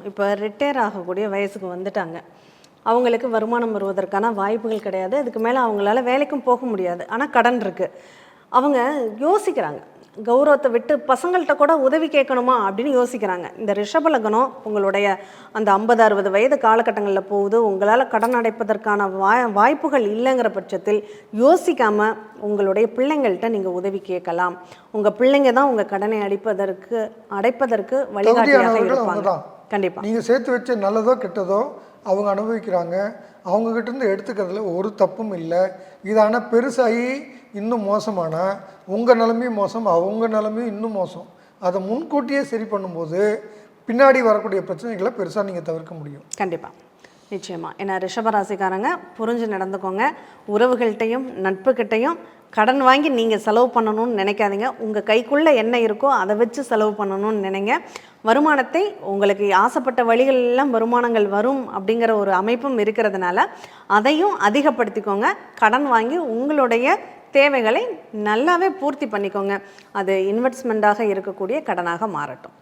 இப்போ ரிட்டையர் ஆகக்கூடிய வயசுக்கு வந்துட்டாங்க. அவங்களுக்கு வருமானம் வருவதற்கான வாய்ப்புகள் கிடையாது. அதுக்கு மேலே அவங்களால வேலைக்கும் போக முடியாது. ஆனால் கடன் இருக்குது. அவங்க யோசிக்கிறாங்க. கௌரவத்தை விட்டு பசங்கள்கிட்ட கூட உதவி கேட்கணுமா அப்படின்னு யோசிக்கிறாங்க. இந்த ரிஷப லக்னம் உங்களுடைய அந்த 50-60 வயது காலகட்டங்களில் போகுது. உங்களால் கடன் அடைப்பதற்கான வாய்ப்புகள் இல்லைங்கிற பட்சத்தில் யோசிக்காமல் உங்களுடைய பிள்ளைங்கள்ட்ட நீங்கள் உதவி கேட்கலாம். உங்கள் பிள்ளைங்க தான் உங்கள் கடனை அடைப்பதற்கு வழிகாட்டியாக இருப்பாங்க. கண்டிப்பாக நீங்கள் சேர்த்து வச்ச நல்லதோ கெட்டதோ அவங்க அனுபவிக்கிறாங்க. அவங்கக்கிட்டேருந்து எடுத்துக்கிறதுல ஒரு தப்பும் இல்லை. இது ஆனால் பெருசாகி இன்னும் மோசமானால் உங்கள் நிலைமையும் மோசம், அவங்க நிலைமையும் இன்னும் மோசம். அதை முன்கூட்டியே சரி பண்ணும்போது பின்னாடி வரக்கூடிய பிரச்சனைகளை பெருசாக நீங்கள் தவிர்க்க முடியும். கண்டிப்பாக, நிச்சயமாக. ஏன்னா ரிஷபராசிக்காரங்க புரிஞ்சு நடந்துக்கோங்க. உறவுகள்கிட்டையும் நட்புக்கிட்டையும் கடன் வாங்கி நீங்கள் செலவு பண்ணணும்னு நினைக்காதீங்க. உங்கள் கைக்குள்ளே என்ன இருக்கோ அதை வச்சு செலவு பண்ணணும்னு நினைங்க. வருமானத்தை உங்களுக்கு ஆசைப்பட்ட வழிகள் எல்லாம் வருமானங்கள் வரும் அப்படிங்கிற ஒரு அமைப்பும் இருக்கிறதுனால அதையும் அதிகப்படுத்திக்கோங்க. கடன் வாங்கி உங்களுடைய தேவைகளை நல்லாவே பூர்த்தி பண்ணிக்கோங்க. அது இன்வெஸ்ட்மெண்ட்டாக இருக்கக்கூடிய கடனாக மாறட்டும்.